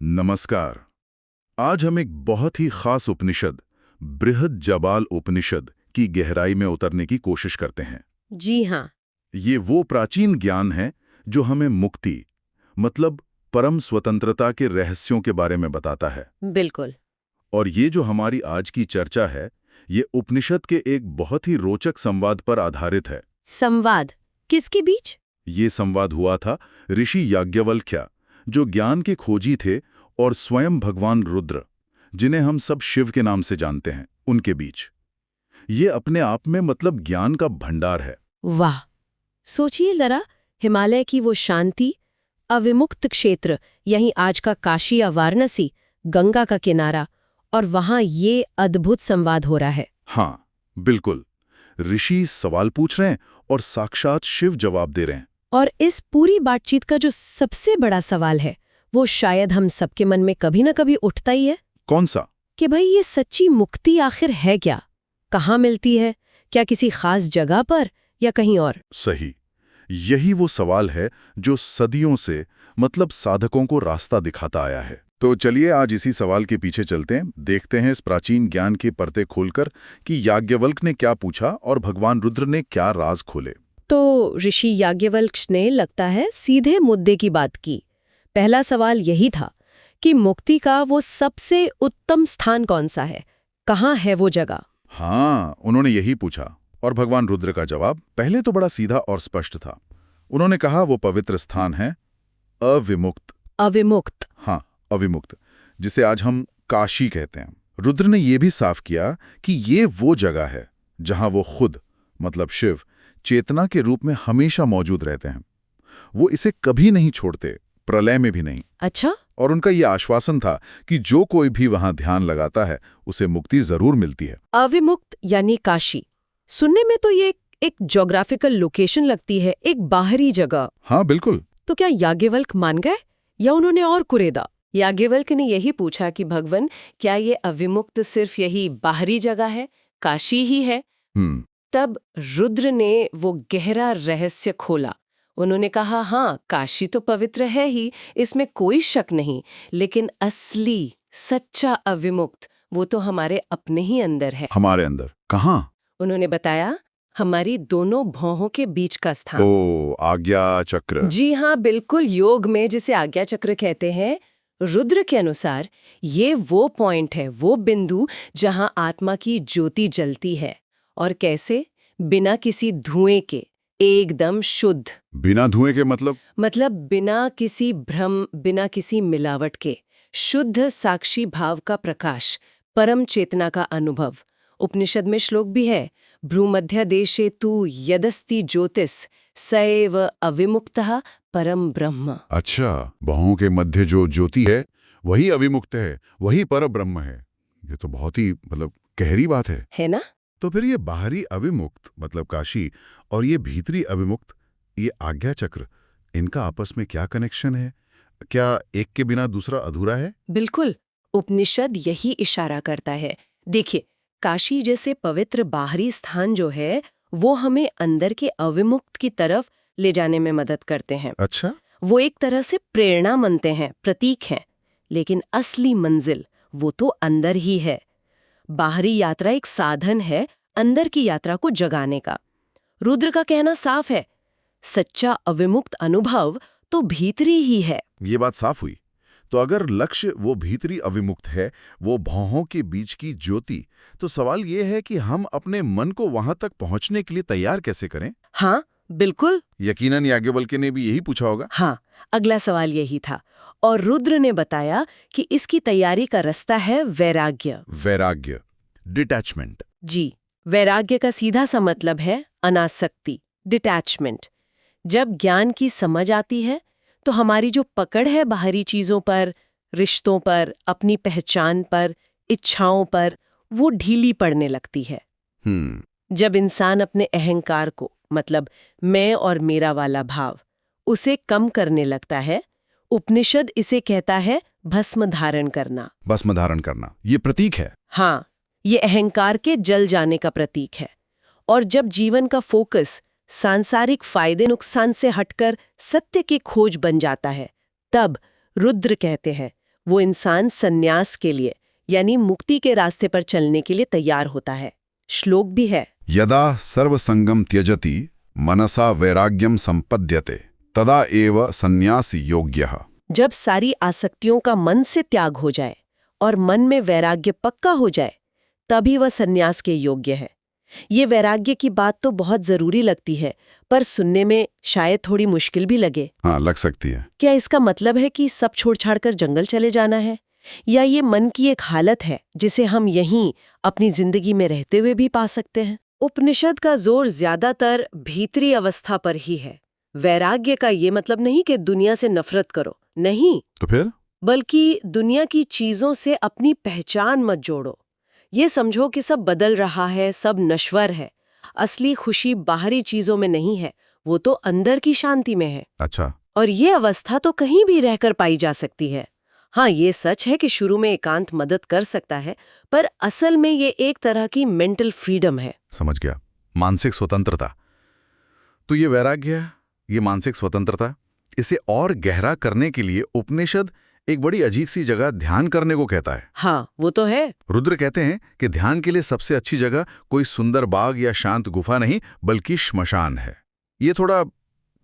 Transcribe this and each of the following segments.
नमस्कार। आज हम एक बहुत ही खास उपनिषद बृहद उपनिषद की गहराई में उतरने की कोशिश करते हैं। जी हाँ। ये वो प्राचीन ज्ञान है जो हमें मुक्ति मतलब परम स्वतंत्रता के रहस्यों के बारे में बताता है। बिल्कुल। और ये जो हमारी आज की चर्चा है, ये उपनिषद के एक बहुत ही रोचक संवाद पर आधारित है। संवाद किसके बीच? ये संवाद हुआ था ऋषि याज्ञवल्क्य, जो ज्ञान के खोजी थे, और स्वयं भगवान रुद्र, जिन्हें हम सब शिव के नाम से जानते हैं, उनके बीच। ये अपने आप में मतलब ज्ञान का भंडार है। वाह, सोचिए जरा, हिमालय की वो शांति, अविमुक्त क्षेत्र, यही आज का काशी या वाराणसी, गंगा का किनारा, और वहां ये अद्भुत संवाद हो रहा है। हाँ, बिल्कुल। ऋषि सवाल पूछ रहे हैं और साक्षात शिव जवाब दे रहे हैं। और इस पूरी बातचीत का जो सबसे बड़ा सवाल है, वो शायद हम सबके मन में कभी न कभी उठता ही है। कौन सा? कि भाई, ये सच्ची मुक्ति आखिर है क्या? कहाँ मिलती है? क्या किसी खास जगह पर या कहीं और? सही। यही वो सवाल है जो सदियों से मतलब साधकों को रास्ता दिखाता आया है। तो चलिए आज इसी सवाल के पीछे चलते हैं, देखते हैं इस प्राचीन ज्ञान के पर्दे खोलकर कि याज्ञवल्क्य ने क्या पूछा और भगवान रुद्र ने क्या राज खोले। तो ऋषि याज्ञवल्क्य ने, लगता है, सीधे मुद्दे की बात की। पहला सवाल यही था कि मुक्ति का वो सबसे उत्तम स्थान कौन सा है, कहाँ है वो जगह? हाँ, उन्होंने यही पूछा। और भगवान रुद्र का जवाब पहले तो बड़ा सीधा और स्पष्ट था। उन्होंने कहा वो पवित्र स्थान है अविमुक्त। अविमुक्त? हाँ, अविमुक्त, जिसे आज हम काशी कहते हैं। रुद्र ने यह भी साफ किया कि ये वो जगह है जहां वो खुद मतलब शिव चेतना के रूप में हमेशा मौजूद रहते हैं। वो इसे कभी नहीं छोड़ते, प्रलय में भी नहीं। अच्छा। और उनका यह आश्वासन था कि जो कोई भी वहां ध्यान लगाता है उसे मुक्ति जरूर मिलती है। अविमुक्त यानी काशी, सुनने में तो ये एक ज्योग्राफिकल लोकेशन लगती है, एक बाहरी जगह। हाँ बिल्कुल। तो क्या याज्ञवल्क्य मान गए या उन्होंने और कुरेदा? याज्ञवल्क्य ने यही पूछा कि भगवान, क्या ये अविमुक्त सिर्फ यही बाहरी जगह है, काशी ही है? तब रुद्र ने वो गहरा रहस्य खोला। उन्होंने कहा, हाँ, काशी तो पवित्र है ही, इसमें कोई शक नहीं, लेकिन असली सच्चा अविमुक्त वो तो हमारे अपने ही अंदर है। हमारे अंदर? कहाँ? उन्होंने बताया, हमारी दोनों भौहों के बीच का स्थान। ओ, आज्ञा चक्र। जी हाँ, बिल्कुल, योग में जिसे आज्ञा चक्र कहते हैं। रुद्र के अनुसार ये वो पॉइंट है, वो बिंदु जहां आत्मा की ज्योति जलती है। और कैसे? बिना किसी धुएं के, एकदम शुद्ध। बिना धुएं के मतलब बिना किसी भ्रम, बिना किसी मिलावट के, शुद्ध साक्षी भाव का प्रकाश, परम चेतना का अनुभव। उपनिषद में श्लोक भी है, भ्रूमध्य देशे तु यदस्ति ज्योतिष सैव अविमुक्तः परम ब्रह्म। अच्छा, बाहों के मध्य जो ज्योति है वही अविमुक्त है, वही पर ब्रह्म है। ये तो बहुत ही गहरी बात है ना? तो फिर ये बाहरी अविमुक्त मतलब काशी और ये भीतरी अविमुक्त, ये आज्ञा चक्र, इनका आपस में क्या कनेक्शन है? क्या एक के बिना दूसरा अधूरा है? बिल्कुल, उपनिषद यही इशारा करता है। देखिए, काशी जैसे पवित्र बाहरी स्थान जो है, वो हमें अंदर के अविमुक्त की तरफ ले जाने में मदद करते हैं। अच्छा। वो एक तरह से प्रेरणा मानते हैं, प्रतीक हैं। लेकिन असली मंजिल वो तो अंदर ही है। बाहरी यात्रा एक साधन है अंदर की यात्रा को जगाने का। रुद्र का कहना साफ है, सच्चा अविमुक्त अनुभव तो भीतरी ही है। ये बात साफ हुई। तो अगर लक्ष्य वो भीतरी अविमुक्त है, वो भौहों के बीच की ज्योति, तो सवाल ये है कि हम अपने मन को वहां तक पहुंचने के लिए तैयार कैसे करें? हाँ, बिल्कुल। यकीनन याज्ञवल्क्य ने भी यही पूछा होगा। हाँ, अगला सवाल यही था। और रुद्र ने बताया कि इसकी तैयारी का रास्ता है वैराग्य। वैराग्य, डिटैचमेंट। जी, वैराग्य का सीधा सा मतलब है अनासक्ति, डिटैचमेंट। जब ज्ञान की समझ आती है तो हमारी जो पकड़ है बाहरी चीजों पर, रिश्तों पर, अपनी पहचान पर, इच्छाओं पर, वो ढीली पड़ने लगती है। जब इंसान अपने अहंकार को मतलब मैं और मेरा वाला भाव, उसे कम करने लगता है, उपनिषद इसे कहता है भस्म धारण करना। भस्म धारण करना, ये प्रतीक है। हाँ, ये अहंकार के जल जाने का प्रतीक है। और जब जीवन का फोकस सांसारिक फायदे नुकसान से हटकर सत्य की खोज बन जाता है, तब रुद्र कहते हैं वो इंसान संन्यास के लिए यानी मुक्ति के रास्ते पर चलने के लिए तैयार होता है। श्लोक भी है, यदा सर्वसंगम त्यजति मनसा वैराग्यम संपद्यते तदा एव संन्यास योग्यः। जब सारी आसक्तियों का मन से त्याग हो जाए और मन में वैराग्य पक्का हो जाए तभी वह संन्यास के योग्य है। ये वैराग्य की बात तो बहुत जरूरी लगती है, पर सुनने में शायद थोड़ी मुश्किल भी लगे। हाँ, लग सकती है। क्या इसका मतलब है कि सब छोड़ छाड़ कर जंगल चले जाना है, या ये मन की एक हालत है जिसे हम यहीं अपनी जिंदगी में रहते हुए भी पा सकते हैं? उपनिषद का जोर ज्यादातर भीतरी अवस्था पर ही है। वैराग्य का ये मतलब नहीं कि दुनिया से नफरत करो, नहीं, तो फिर बल्कि दुनिया की चीजों से अपनी पहचान मत जोड़ो। ये समझो कि सब बदल रहा है, सब नश्वर है। असली खुशी बाहरी चीजों में नहीं है, वो तो अंदर की शांति में है। अच्छा। और ये अवस्था तो कहीं भी रहकर पाई जा सकती है। हाँ, ये सच है कि शुरू में एकांत मदद कर सकता है, पर असल में ये एक तरह की मेंटल फ्रीडम है। समझ गया, मानसिक स्वतंत्रता। तो ये वैराग्य, ये मानसिक स्वतंत्रता, इसे और गहरा करने के लिए उपनिषद एक बड़ी अजीब सी जगह ध्यान करने को कहता है। हाँ, वो तो है। रुद्र कहते हैं कि ध्यान के लिए सबसे अच्छी जगह कोई सुंदर बाग या शांत गुफा नहीं, बल्कि श्मशान है। ये थोड़ा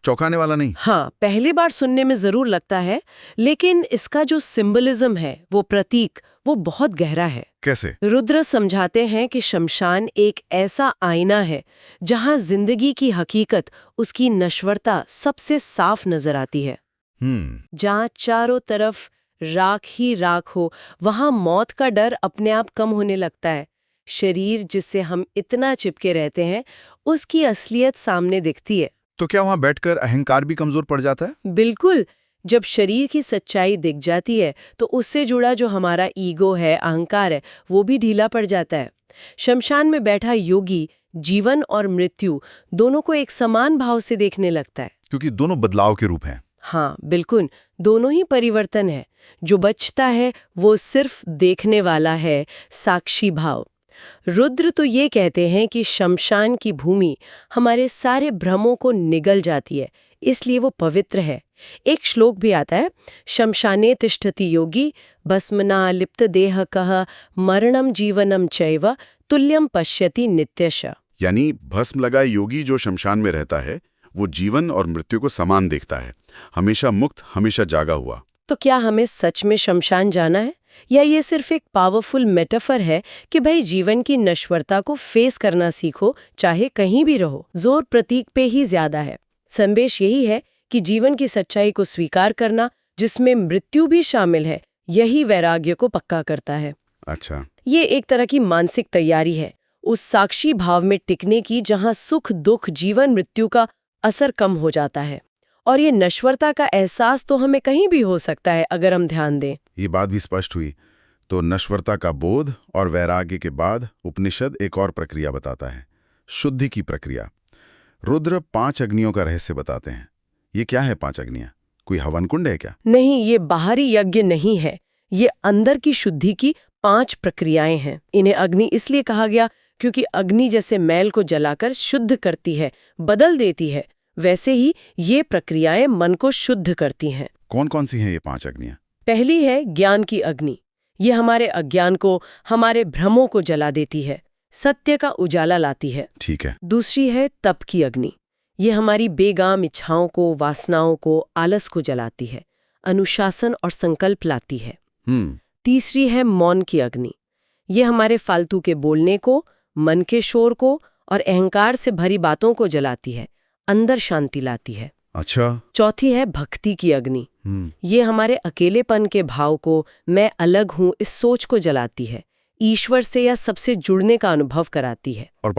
चौंकाने वाला नहीं? हाँ, पहली बार सुनने में जरूर लगता है, लेकिन इसका जो सिंबलिज्म है, वो प्रतीक, वो बहुत गहरा है। कैसे? रुद्र समझाते हैं कि शमशान एक ऐसा आईना है जहां जिंदगी की हकीकत, उसकी नश्वरता सबसे साफ नजर आती है। जहां चारों तरफ राख ही राख हो, वहां मौत का डर अपने आप कम होने लगता है। शरीर जिससे हम इतना चिपके रहते हैं, उसकी असलियत सामने दिखती है। तो क्या वहां बैठकर अहंकार भी कमजोर पड़ जाता है? बिल्कुल। जब शरीर की सच्चाई दिख जाती है तो उससे जुड़ा जो हमारा ईगो है, अहंकार है, वो भी ढीला पड़ जाता है। शमशान में बैठा योगी जीवन और मृत्यु दोनों को एक समान भाव से देखने लगता है। क्योंकि दोनों बदलाव के रूप हैं। हाँ, बिल्कुल, दोनों ही परिवर्तन है। जो बचता है वो सिर्फ देखने वाला है, साक्षी भाव। रुद्र तो ये कहते हैं कि शमशान की भूमि हमारे सारे भ्रमों को निगल जाती है, इसलिए वो पवित्र है। एक श्लोक भी आता है, शमशाने तिष्ठति योगी भस्मना लिप्त देह कह मरणम जीवनम चैव तुल्यम पश्यति नित्यश। यानी भस्म लगाए योगी जो शमशान में रहता है, वो जीवन और मृत्यु को समान देखता है, हमेशा मुक्त, हमेशा जागा हुआ। तो क्या हमें सच में शमशान जाना है, या ये सिर्फ एक पावरफुल मेटाफर है कि भाई जीवन की नश्वरता को फेस करना सीखो, चाहे कहीं भी रहो? जोर प्रतीक पे ही ज्यादा है। संदेश यही है कि जीवन की सच्चाई को स्वीकार करना, जिसमें मृत्यु भी शामिल है, यही वैराग्य को पक्का करता है। अच्छा। ये एक तरह की मानसिक तैयारी है उस साक्षी भाव में टिकने की जहां सुख दुख जीवन मृत्यु का असर कम हो जाता है। और ये नश्वरता का एहसास तो हमें कहीं भी हो सकता है अगर हम ध्यान दें। ये बात भी स्पष्ट हुई। तो नश्वरता का बोध और वैराग्य के बाद उपनिषद एक और प्रक्रिया बताता है, शुद्धि की प्रक्रिया। रुद्र 5 अग्नियों का रहस्य बताते हैं। ये क्या है 5 अग्नियां? कोई हवन कुंड है क्या? नहीं, ये बाहरी यज्ञ नहीं है, ये अंदर की शुद्धि की 5 प्रक्रियाएं हैं। इन्हें अग्नि इसलिए कहा गया क्योंकि अग्नि जैसे मैल को जलाकर शुद्ध करती है, बदल देती है, वैसे ही ये प्रक्रियाएं मन को शुद्ध करती हैं। कौन कौन सी हैं ये 5 अग्नियां? पहली है ज्ञान की अग्नि। ये हमारे अज्ञान को, हमारे भ्रमों को जला देती है, सत्य का उजाला लाती है। ठीक है। दूसरी है तप की अग्नि। ये हमारी बेगाम इच्छाओं को, वासनाओं को, आलस को जलाती है, अनुशासन और संकल्प लाती है। तीसरी है मौन की अग्नि। ये हमारे फालतू के बोलने को, मन के शोर को और अहंकार से भरी बातों को जलाती है, अंदर शांति लाती है। अच्छा। चौथी है भक्ति की अग्नि। ये हमारे अकेलेपन के भाव को, मैं अलग हूं, इस सोच को जलाती है, ईश्वर से या सबसे जुड़ने का अनुभव कराती है। और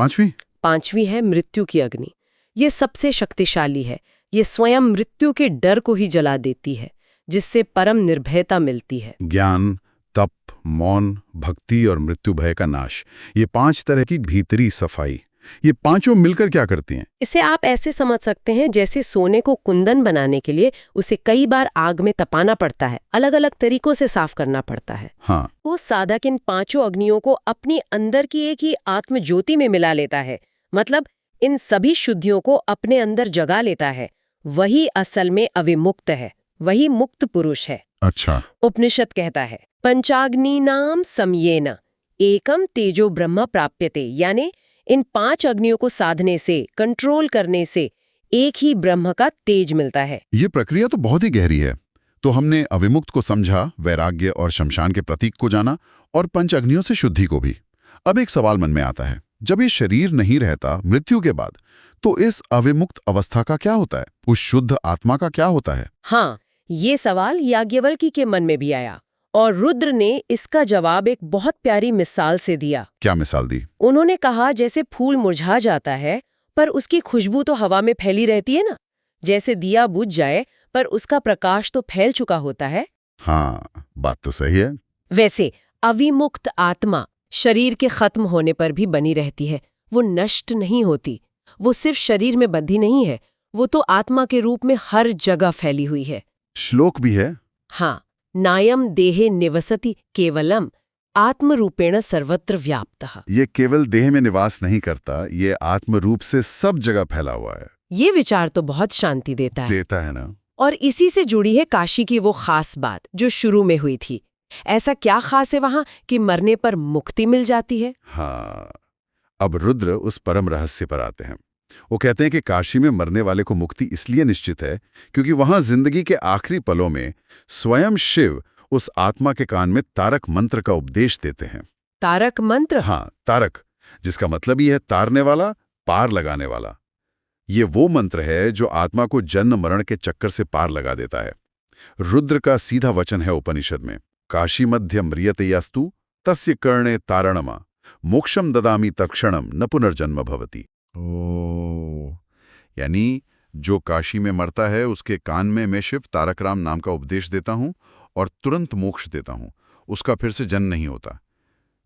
पांचवी है मृत्यु की अग्नि। ये सबसे शक्तिशाली है। ये स्वयं मृत्यु के डर को ही जला देती है, जिससे परम निर्भयता मिलती है। ज्ञान, तप, मौन, भक्ति और मृत्यु भय का नाश, ये 5 तरह की भीतरी सफाई, ये पांचों मिलकर क्या करती हैं? इसे आप ऐसे समझ सकते हैं जैसे सोने को कुंदन बनाने के लिए उसे कई बार आग में तपाना पड़ता है, अलग अलग तरीकों से साफ करना पड़ता है। हाँ। वो साधक इन 5 अग्नियों को अपनी अंदर की एक ही आत्म ज्योति में मिला लेता है, मतलब इन सभी शुद्धियों को अपने अंदर जगा लेता है। वही असल में अविमुक्त है, वही मुक्त पुरुष है। अच्छा। उपनिषद कहता है पंचाग्निनाम समयेन एकम तेजो ब्रह्म प्राप्यते, यानी इन 5 अग्नियों को साधने से, कंट्रोल करने से एक ही ब्रह्म का तेज मिलता है। ये प्रक्रिया तो बहुत ही गहरी है। तो हमने अविमुक्त को समझा, वैराग्य और शमशान के प्रतीक को जाना, और पंच अग्नियों से शुद्धि को भी। अब एक सवाल मन में आता है, जब ये शरीर नहीं रहता मृत्यु के बाद, तो इस अविमुक्त अवस्था का क्या होता है? उस शुद्ध आत्मा का क्या होता है? हाँ, ये सवाल याज्ञवल्क्य के मन में भी आया और रुद्र ने इसका जवाब एक बहुत प्यारी मिसाल से दिया। क्या मिसाल दी? उन्होंने कहा जैसे फूल मुरझा जाता है पर उसकी खुशबू तो हवा में फैली रहती है ना, जैसे दिया बुझ जाए पर उसका प्रकाश तो फैल चुका होता है। हाँ, बात तो सही है। वैसे अविमुक्त आत्मा शरीर के खत्म होने पर भी बनी रहती है, वो नष्ट नहीं होती। वो सिर्फ शरीर में बंधी नहीं है, वो तो आत्मा के रूप में हर जगह फैली हुई है। श्लोक भी है। हाँ, नायम देहे निवसति केवलम आत्मरूपेण सर्वत्र व्याप्तः। ये केवल देह में निवास नहीं करता, ये आत्म रूप से सब जगह फैला हुआ है। ये विचार तो बहुत शांति देता है ना। और इसी से जुड़ी है काशी की वो खास बात जो शुरू में हुई थी। ऐसा क्या खास है वहां कि मरने पर मुक्ति मिल जाती है? हाँ, अब रुद्र उस परम रहस्य पर आते हैं। वो कहते हैं कि काशी में मरने वाले को मुक्ति इसलिए निश्चित है क्योंकि वहां जिंदगी के आखिरी पलों में स्वयं शिव उस आत्मा के कान में तारक मंत्र का उपदेश देते हैं। तारक मंत्र? हाँ, तारक, जिसका मतलब ही है तारने वाला, पार लगाने वाला। ये वो मंत्र है जो आत्मा को जन्म मरण के चक्कर से पार लगा देता है। रुद्र का सीधा वचन है उपनिषद में, काशी मध्य म्रियते यास्तु तस्य कर्णे तारणमा मोक्षम ददामि तत्क्षणम न पुनर्जन्म भवति। यानी जो काशी में मरता है उसके कान में मैं शिव तारक राम नाम का उपदेश देता हूं और तुरंत मोक्ष देता हूं, उसका फिर से जन्म नहीं होता।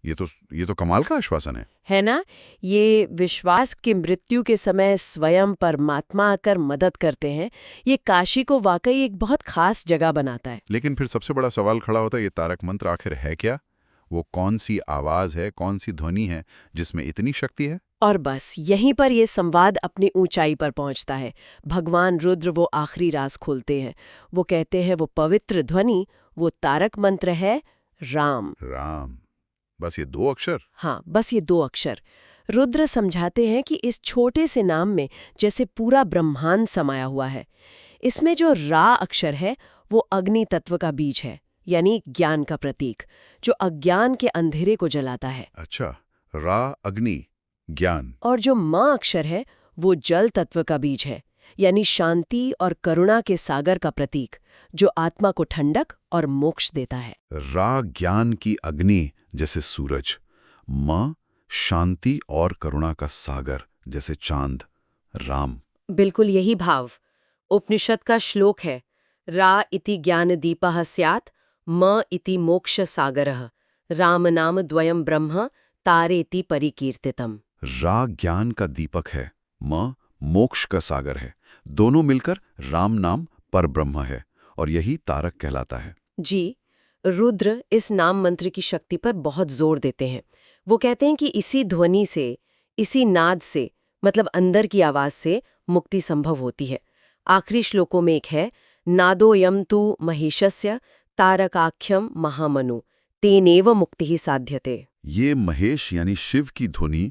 ये तो कमाल का आश्वासन है ना? ये विश्वास कि मृत्यु के समय स्वयं परमात्मा आकर मदद करते हैं, ये काशी को वाकई एक बहुत खास जगह बनाता है। लेकिन फिर सबसे बड़ा सवाल खड़ा होता है, ये तारक मंत्र आखिर है क्या? वो कौन सी आवाज है, कौन सी ध्वनि है जिसमें इतनी शक्ति है? और बस यहीं पर ये संवाद अपनी ऊंचाई पर पहुंचता है। भगवान रुद्र वो आखिरी राज खोलते हैं। वो कहते हैं वो पवित्र ध्वनि, वो तारक मंत्र है राम। राम, बस ये 2 अक्षर? हाँ, बस ये 2 अक्षर। रुद्र समझाते हैं कि इस छोटे से नाम में जैसे पूरा ब्रह्मांड समाया हुआ है। इसमें जो रा अक्षर है वो अग्नि तत्व का बीज है, यानी ज्ञान का प्रतीक, जो अज्ञान के अंधेरे को जलाता है। अच्छा, रा अग्नि, ज्ञान। और जो मां अक्षर है वो जल तत्व का बीज है, यानी शांति और करुणा के सागर का प्रतीक, जो आत्मा को ठंडक और मोक्ष देता है। रा ज्ञान की अग्नि जैसे सूरज, मां शांति और करुणा का सागर जैसे चांद, राम। बिल्कुल यही भाव उपनिषद का श्लोक है, रा इति ज्ञान दीपः स्यात् म इति मोक्ष सागरः राम नाम द्वयम ब्रह्म तारेति परिकीर्तितम। रा ज्ञान का दीपक है, म मोक्ष का सागर है, दोनों मिलकर राम नाम पर ब्रह्म है और यही तारक कहलाता है। जी, रुद्र इस नाम मंत्र की शक्ति पर बहुत जोर देते हैं। वो कहते हैं कि इसी ध्वनि से, इसी नाद से, मतलब अंदर की आवाज से मुक्ति संभव होती है। आखिरी श्लोकों में एक है, नादोयम तु महेशस्य तारकाख्यम महामनु तेनेव मुक्ति ही साध्यते। ये महेश यानी शिव की ध्वनि,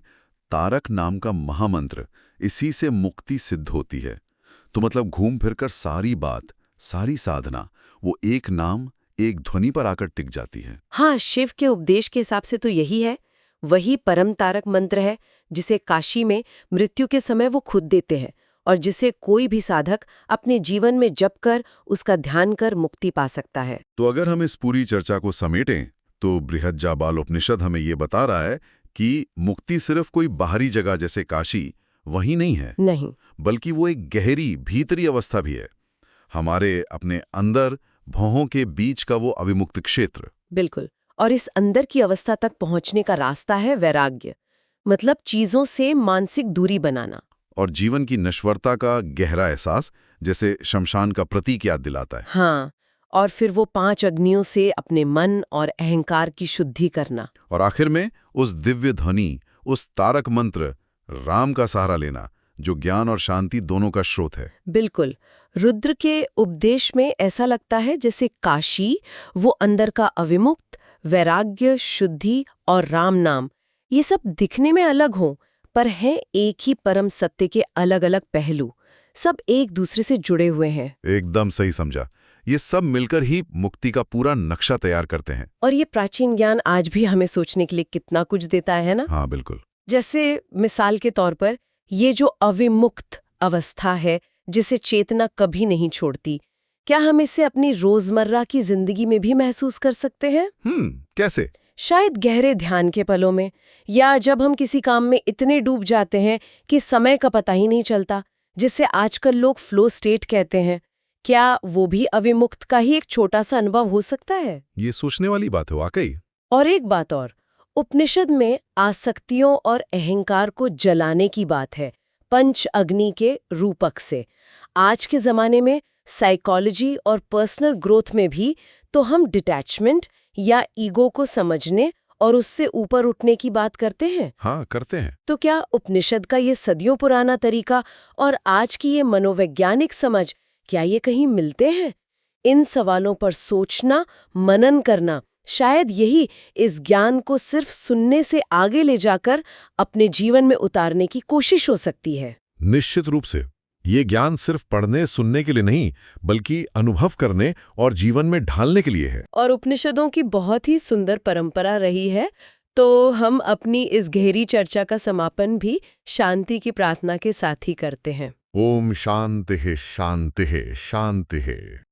तारक नाम का महामंत्र, इसी से मुक्ति सिद्ध होती है। तो मतलब घूम फिरकर सारी बात, सारी साधना वो एक नाम, एक ध्वनि पर आकर टिक जाती है। हाँ, शिव के उपदेश के हिसाब से तो यही है। वही परम तारक मंत्र है जिसे काशी में मृत्यु के समय वो खुद देते हैं और जिसे कोई भी साधक अपने जीवन में जप कर, उसका ध्यान कर मुक्ति पा सकता है। तो अगर हम इस पूरी चर्चा को समेटें तो बृहज्जाबाल उपनिषद हमें ये बता रहा है कि मुक्ति सिर्फ कोई बाहरी जगह जैसे काशी वही नहीं है, नहीं, बल्कि वो एक गहरी भीतरी अवस्था भी है, हमारे अपने अंदर भौहों के बीच का वो अविमुक्त क्षेत्र। बिल्कुल। और इस अंदर की अवस्था तक पहुंचने का रास्ता है वैराग्य, मतलब चीजों से मानसिक दूरी बनाना और जीवन की नश्वरता का गहरा एहसास, जैसे शमशान का प्रतीक याद दिलाता है। हाँ, और फिर वो 5 अग्नियों से अपने मन और अहंकार की शुद्धि करना। और आखिर में उस दिव्य ध्वनि, उस तारक मंत्र राम का सहारा लेना, जो ज्ञान और शांति दोनों का स्रोत है। बिल्कुल। रुद्र के उपदेश में ऐसा लगता है जैसे काशी, वो अंदर का अविमुक्त, वैराग्य, शुद्धि और राम नाम, ये सब दिखने में अलग हों, पर हैं एक ही परम सत्य के अलग अलग पहलू। सब एक दूसरे से जुड़े हुए हैं। एकदम सही समझा। ये सब मिलकर ही मुक्ति का पूरा नक्शा तैयार करते हैं। और ये प्राचीन ज्ञान आज भी हमें सोचने के लिए कितना कुछ देता है ना। हाँ बिल्कुल। जैसे मिसाल के तौर पर ये जो अविमुक्त अवस्था है, जिसे चेतना कभी नहीं छोड़ती, क्या हम इसे अपनी रोजमर्रा की जिंदगी में भी महसूस कर सकते हैं? कैसे? शायद गहरे ध्यान के पलों में, या जब हम किसी काम में इतने डूब जाते हैं कि समय का पता ही नहीं चलता, जिसे आजकल लोग फ्लो स्टेट कहते हैं। क्या वो भी अविमुक्त का ही एक छोटा सा अनुभव हो सकता है? ये सोचने वाली बात है वाकई। और एक बात और, उपनिषद में आसक्तियों और अहंकार को जलाने की बात है, पंच अग्नि के रूपक से। आज के जमाने में साइकोलॉजी और पर्सनल ग्रोथ में भी तो हम डिटैचमेंट या ईगो को समझने और उससे ऊपर उठने की बात करते हैं। हाँ करते हैं। तो क्या उपनिषद का ये सदियों पुराना तरीका और आज की ये मनोवैज्ञानिक समझ, क्या ये कहीं मिलते हैं? इन सवालों पर सोचना, मनन करना, शायद यही इस ज्ञान को सिर्फ सुनने से आगे ले जाकर अपने जीवन में उतारने की कोशिश हो सकती है। निश्चित रूप से। ये ज्ञान सिर्फ पढ़ने सुनने के लिए नहीं, बल्कि अनुभव करने और जीवन में ढालने के लिए है। और उपनिषदों की बहुत ही सुंदर परंपरा रही है। तो हम अपनी इस गहरी चर्चा का समापन भी शांति की प्रार्थना के साथ ही करते हैं। ओम शांतिः शांतिः शांतिः।